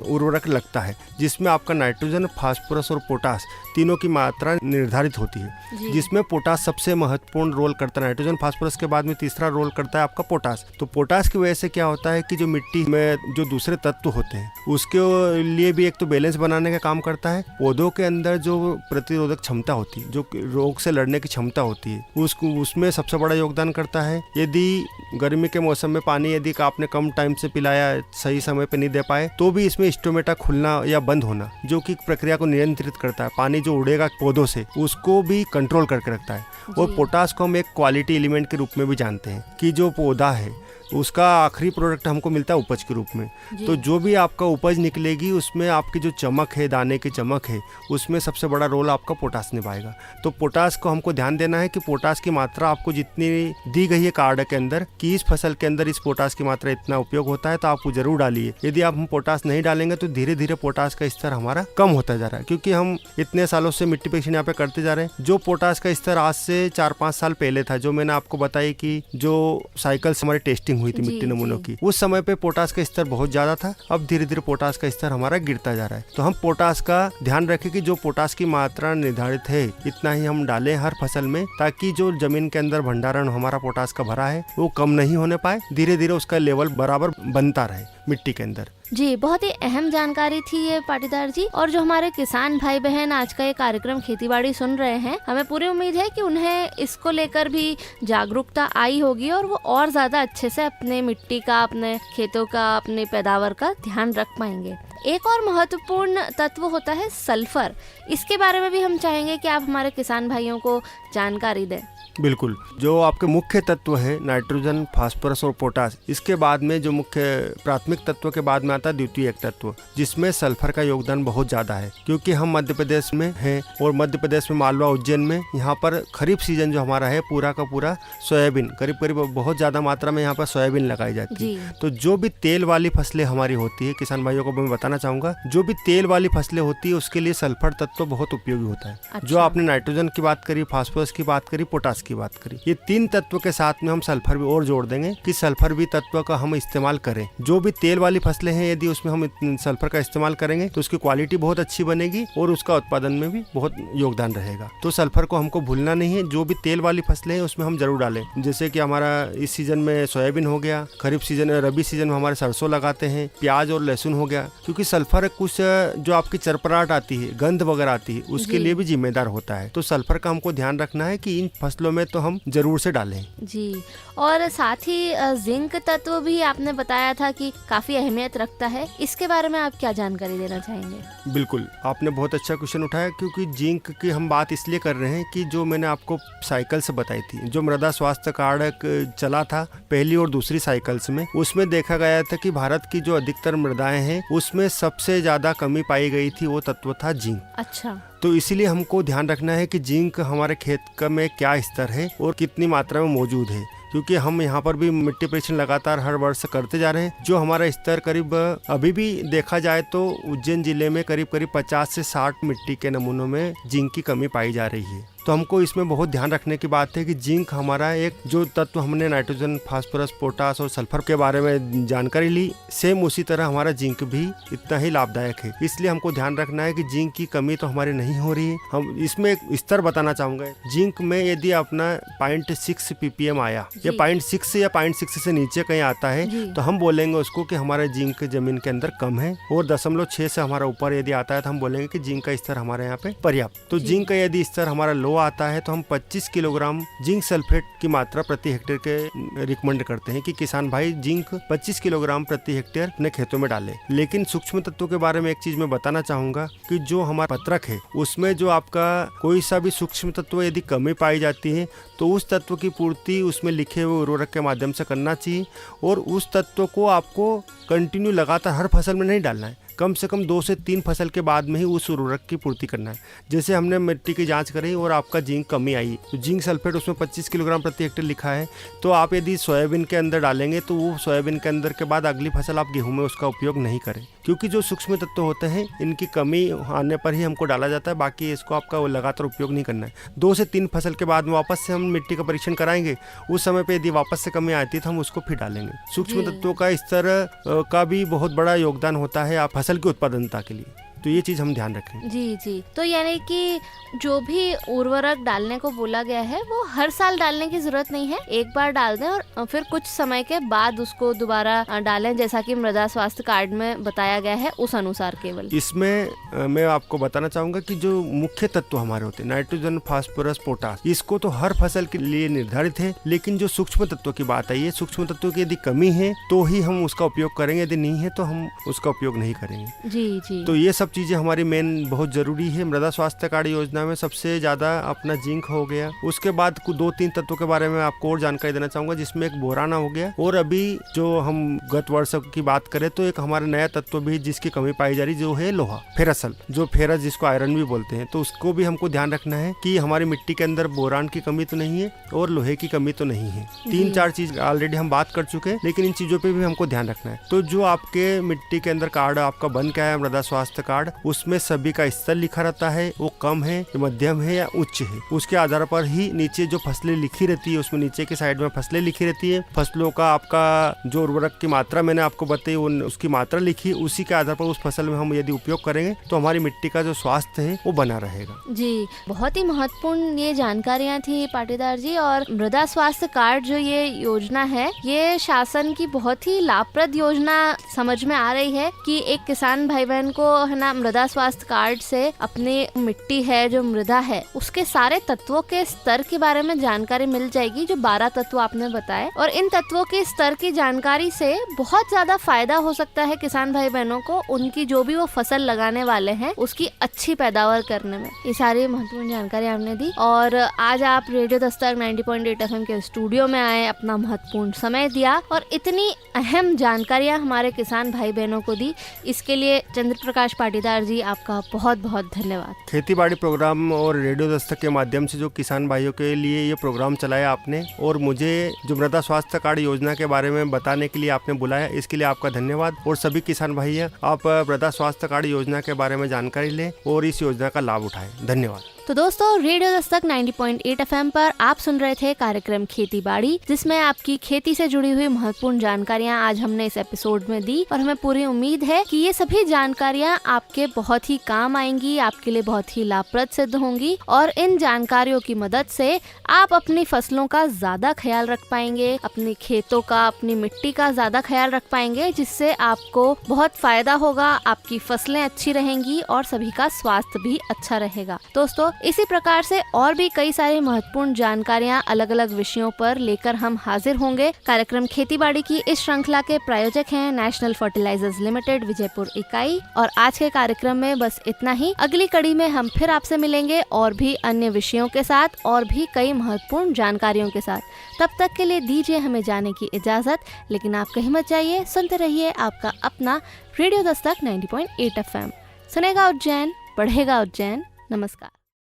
उर्वरक लगता है, जिसमें आपका नाइट्रोजन, फास्फोरस और पोटास तीनों की मात्रा निर्धारित होती है, जिसमें पोटास सबसे महत्वपूर्ण रोल करता है। नाइट्रोजन फास्फोरस के बाद में तीसरा रोल करता है आपका पोटास। तो पोटास की वजह से क्या होता है कि जो मिट्टी में जो दूसरे तत्व होते हैं उसके लिए भी एक तो बैलेंस बनाने का काम करता है। पौधों के अंदर जो प्रतिरोधक क्षमता होती है, जो रोग से लड़ने की क्षमता होती है, उसमें सबसे बड़ा योगदान करता है। यदि गर्मी के मौसम में पानी यदि आपने कम टाइम से पिलाया, सही समय पे नहीं दे पाए, तो भी इसमें स्टोमेटा खुलना या बंद होना जो कि प्रक्रिया को नियंत्रित करता है, पानी जो उड़ेगा पौधों से उसको भी कंट्रोल करके रखता है। और पोटास को हम एक क्वालिटी एलिमेंट के रूप में भी जानते हैं कि जो पौधा है उसका आखिरी प्रोडक्ट हमको मिलता है उपज के रूप में। तो जो भी आपका उपज निकलेगी उसमें आपकी जो चमक है, दाने की चमक है, उसमें सबसे बड़ा रोल आपका पोटास निभाएगा। तो पोटास को हमको ध्यान देना है कि पोटास की मात्रा आपको जितनी दी गई है कार्ड के अंदर कि इस फसल के अंदर इस पोटास की मात्रा इतना उपयोग होता है तो आप जरूर डालिए। यदि आप हम पोटास नहीं डालेंगे तो धीरे धीरे पोटास का स्तर हमारा कम होता जा रहा है, क्योंकि हम इतने सालों से मिट्टी परीक्षण यहाँ पे करते जा रहे हैं। जो पोटास का स्तर आज से 4-5 साल पहले था, जो मैंने आपको बताई कि जो साइकिल से हमारी टेस्टिंग हुई थी मिट्टी नमूनों की, उस समय पे पोटास का स्तर बहुत ज्यादा था। अब धीरे धीरे पोटास का स्तर हमारा गिरता जा रहा है। तो हम पोटास का ध्यान रखें कि जो पोटास की मात्रा निर्धारित है इतना ही हम डालें हर फसल में, ताकि जो जमीन के अंदर भंडारण हमारा पोटास का भरा है वो कम नहीं होने पाए, धीरे धीरे उसका लेवल बराबर बनता रहे मिट्टी के अंदर। जी, बहुत ही अहम जानकारी थी ये पाटीदार जी। और जो हमारे किसान भाई बहन आज का ये कार्यक्रम खेतीबाड़ी सुन रहे हैं, हमें पूरी उम्मीद है कि उन्हें इसको लेकर भी जागरूकता आई होगी और वो और ज्यादा अच्छे से अपने मिट्टी का, अपने खेतों का, अपनी पैदावार का ध्यान रख पाएंगे। एक और महत्वपूर्ण तत्व होता है सल्फर। इसके बारे में भी हम चाहेंगे कि आप हमारे किसान भाइयों को जानकारी दें। बिल्कुल, जो आपके मुख्य तत्व है नाइट्रोजन, फास्फोरस और पोटास, इसके बाद में जो मुख्य प्राथमिक तत्व के बाद में आता है द्वितीयक तत्व, जिसमें सल्फर का योगदान बहुत ज्यादा है। क्योंकि हम मध्य प्रदेश में हैं और मध्य प्रदेश में मालवा, उज्जैन में यहाँ पर खरीफ सीजन जो हमारा है पूरा का पूरा सोयाबीन, करीब करीब बहुत ज्यादा मात्रा में यहाँ पर सोयाबीन लगाई जाती है। तो जो भी तेल वाली फसलें हमारी होती है, किसान भाइयों को मैं बताना चाहूंगा, जो भी तेल वाली फसलें होती है उसके लिए सल्फर तत्व बहुत उपयोगी होता है। जो आपने नाइट्रोजन की बात करी, फास्फोरस की बात करी, पोटास फास्फोरस की बात करी, ये 3 तत्व के साथ में हम सल्फर भी और जोड़ देंगे कि सल्फर भी तत्व का हम इस्तेमाल करें। जो भी तेल वाली फसलें हैं यदि उसमें हम सल्फर का इस्तेमाल करेंगे तो उसकी क्वालिटी बहुत अच्छी बनेगी और उसका उत्पादन में भी बहुत योगदान रहेगा। तो सल्फर को हमको भूलना नहीं है। जो भी तेल वाली फसलें हैं उसमें हम जरूर डालें, जैसे कि हमारा इस सीजन में सोयाबीन हो गया, खरीफ सीजन रबी सीजन में हमारे सरसों लगाते हैं, प्याज और लहसुन हो गया, क्योंकि सल्फर कुछ जो आपकी चरपराहट आती है, गंध वगैरह आती है, उसके लिए भी जिम्मेदार होता है। तो सल्फर का हमको ध्यान रखना है कि इन फसलों में तो हम जरूर से डालें जी। और साथ ही जिंक तत्व भी आपने बताया था कि काफी अहमियत रखता है, इसके बारे में आप क्या जानकारी देना चाहेंगे? बिल्कुल, आपने बहुत अच्छा क्वेश्चन उठाया, क्योंकि जिंक की हम बात इसलिए कर रहे हैं कि जो मैंने आपको साइकिल्स बताई थी, जो मृदा स्वास्थ्य कार्ड चला था पहली और दूसरी साइकिल्स में, उसमें देखा गया था कि भारत की जो अधिकतर मृदाएं हैं उसमें सबसे ज्यादा कमी पाई गई थी, वो तत्व था जिंक। अच्छा। तो इसीलिए हमको ध्यान रखना है कि जिंक हमारे खेत में क्या स्तर है और कितनी मात्रा में मौजूद है, क्योंकि हम यहाँ पर भी मिट्टी परीक्षण लगातार हर वर्ष करते जा रहे हैं। जो हमारा स्तर करीब अभी भी देखा जाए तो उज्जैन जिले में करीब 50 से 60 मिट्टी के नमूनों में जिंक की कमी पाई जा रही है। तो हमको इसमें बहुत ध्यान रखने की बात है कि जिंक हमारा एक जो तत्व, हमने नाइट्रोजन, फास्फोरस, पोटास और सल्फर के बारे में जानकारी ली, सेम उसी तरह हमारा जिंक भी इतना ही लाभदायक है। इसलिए हमको ध्यान रखना है कि जिंक की कमी तो हमारी नहीं हो रही है। हम इसमें एक स्तर बताना चाहूंगा, जिंक में यदि अपना 0.6 ppm आया या 0.6 या 0.6 से नीचे कहीं आता है तो हम बोलेंगे उसको कि हमारा जिंक जमीन के अंदर कम है, और 0.6 से हमारा ऊपर यदि आता है तो हम बोलेंगे कि जिंक का स्तर हमारे यहाँ पे पर्याप्त। तो जिंक का यदि स्तर हमारा लो आता है तो हम 25 किलोग्राम जिंक सल्फेट की मात्रा प्रति हेक्टेयर के रिकमेंड करते हैं कि किसान भाई जिंक 25 किलोग्राम प्रति हेक्टेयर अपने खेतों में डालें। लेकिन सूक्ष्म तत्वों के बारे में एक चीज मैं बताना चाहूंगा कि जो हमारा पत्रक है उसमें जो आपका कोई सा भी सूक्ष्म तत्व यदि कमी पाई जाती है तो उस तत्व की पूर्ति उसमें लिखे हुए उर्वरक के माध्यम से करना चाहिए, और उस तत्व को आपको कंटिन्यू लगातार हर फसल में नहीं डालना है, कम से कम 2 से 3 फसल के बाद में ही उस उर्वरक की पूर्ति करना है। जैसे हमने मिट्टी की जांच करी और आपका जिंक कमी आई तो जिंक सल्फेट उसमें 25 किलोग्राम प्रति हेक्टेयर लिखा है, तो आप यदि सोयाबीन के अंदर डालेंगे तो वो सोयाबीन के अंदर के बाद अगली फसल आप गेहूं में उसका उपयोग नहीं करें, क्योंकि जो सूक्ष्म तत्व होते हैं इनकी कमी आने पर ही हमको डाला जाता है, बाकी इसको आपका लगातार उपयोग नहीं करना है। 2 से 3 फसल के बाद में वापस से हम मिट्टी का परीक्षण कराएंगे, उस समय पे यदि वापस से कमी आती है तो हम उसको फिर डालेंगे। सूक्ष्म तत्वों का स्तर का भी बहुत बड़ा योगदान होता है आप फसल की उत्पादनता के लिए, तो ये चीज हम ध्यान रखें। जी। तो यानी कि जो भी उर्वरक डालने को बोला गया है वो हर साल डालने की जरूरत नहीं है, एक बार डाल दें और फिर कुछ समय के बाद उसको दोबारा डालें, जैसा कि मृदा स्वास्थ्य कार्ड में बताया गया है उस अनुसार केवल। इसमें मैं आपको बताना चाहूंगा कि जो मुख्य तत्व हमारे होते हैं नाइट्रोजन, फास्फोरस, पोटास, इसको तो हर फसल के लिए निर्धारित है, लेकिन जो सूक्ष्म तत्व की बात आई है, सूक्ष्म तत्व की यदि कमी है तो ही हम उसका उपयोग करेंगे, यदि नहीं है तो हम उसका उपयोग नहीं करेंगे। जी। तो ये सब चीजें हमारी मेन बहुत जरूरी है। मृदा स्वास्थ्य कार्ड योजना में सबसे ज्यादा अपना जिंक हो गया, उसके बाद 2-3 तत्वों के बारे में आपको और जानकारी देना चाहूंगा, जिसमें एक बोराना हो गया, और अभी जो हम गत वर्ष की बात करें तो एक हमारा नया तत्व भी जिसकी कमी पाई जा रही जो है लोहा, फेरसल, जो फेरस जिसको आयरन भी बोलते हैं, तो उसको भी हमको ध्यान रखना है कि हमारी मिट्टी के अंदर बोरान की कमी तो नहीं है और लोहे की कमी तो नहीं है। 3-4 चीज ऑलरेडी हम बात कर चुके हैं, लेकिन इन चीजों पे भी हमको ध्यान रखना है। तो जो आपके मिट्टी के अंदर कार्ड आपका बन के आया मृदा स्वास्थ्य कार्ड, उसमें सभी का स्तर लिखा रहता है, वो कम है, मध्यम है या उच्च है, उसके आधार पर ही नीचे जो फसलें लिखी रहती है उसमें नीचे के साइड में फसलें लिखी रहती है, फसलों का आपका जो उर्वरक की मात्रा मैंने आपको बताई उसकी मात्रा लिखी, उसी के आधार पर उस फसल में हम यदि उपयोग करेंगे तो हमारी मिट्टी का जो स्वास्थ्य है वो बना रहेगा। जी, बहुत ही महत्वपूर्ण ये जानकारियाँ थी पाटीदार जी। और मृदा स्वास्थ्य कार्ड जो ये योजना है, ये शासन की बहुत ही लाभप्रद योजना समझ में आ रही है कि एक किसान भाई बहन को है ना मृदा स्वास्थ्य कार्ड से अपनी मिट्टी है, जो मृदा है, उसके सारे तत्वों के स्तर के बारे में जानकारी मिल जाएगी, जो 12 तत्व आपने बताए, और इन तत्वों के स्तर की जानकारी से बहुत ज्यादा फायदा हो सकता है किसान भाई बहनों को, उनकी जो भी वो फसल लगाने वाले हैं उसकी अच्छी पैदावार करने में। ये सारी महत्वपूर्ण जानकारी आपने दी, और आज आप रेडियो दस्तक 90.8 FM के स्टूडियो में आए, अपना महत्वपूर्ण समय दिया और इतनी अहम जानकारियाँ हमारे किसान भाई बहनों को दी, इसके लिए चंद्र प्रकाश पाटीदार जी आपका बहुत बहुत धन्यवाद। खेती बाड़ी प्रोग्राम और रेडियो दस्तक के माध्यम से जो किसान भाइयों के लिए ये प्रोग्राम चलाया आपने, और मुझे जो मृदा स्वास्थ्य कार्ड योजना के बारे में बताने के लिए आपने बुलाया, इसके लिए आपका धन्यवाद। और सभी किसान भाई आप मृदा स्वास्थ्य कार्ड योजना के बारे में जानकारी लें और इस योजना का लाभ उठाएं। धन्यवाद। तो दोस्तों, रेडियो दस्तक 90.8 FM पर आप सुन रहे थे कार्यक्रम खेती बाड़ी, जिसमें आपकी खेती से जुड़ी हुई महत्वपूर्ण जानकारियां आज हमने इस एपिसोड में दी और हमें पूरी उम्मीद है कि ये सभी जानकारियां आपके बहुत ही काम आएंगी, आपके लिए बहुत ही लाभप्रद सिद्ध होंगी और इन जानकारियों की मदद से आप अपनी फसलों का ज्यादा ख्याल रख पाएंगे, अपने खेतों का, अपनी मिट्टी का ज्यादा ख्याल रख पाएंगे, जिससे आपको बहुत फायदा होगा, आपकी फसलें अच्छी रहेंगी और सभी का स्वास्थ्य भी अच्छा रहेगा। दोस्तों, इसी प्रकार से और भी कई सारी महत्वपूर्ण जानकारियां अलग अलग विषयों पर लेकर हम हाजिर होंगे। कार्यक्रम खेती बाड़ी की इस श्रृंखला के प्रायोजक हैं नेशनल फर्टिलाइजर्स लिमिटेड विजयपुर इकाई। और आज के कार्यक्रम में बस इतना ही। अगली कड़ी में हम फिर आपसे मिलेंगे और भी अन्य विषयों के साथ और भी कई महत्वपूर्ण जानकारियों के साथ। तब तक के लिए दीजिए हमें जाने की इजाजत, लेकिन आप कहीं मत जाइए, सुनते रहिए आपका अपना रेडियो दस्तक 90.8 FM। सुनेगा उज्जैन, बढ़ेगा उज्जैन। नमस्कार।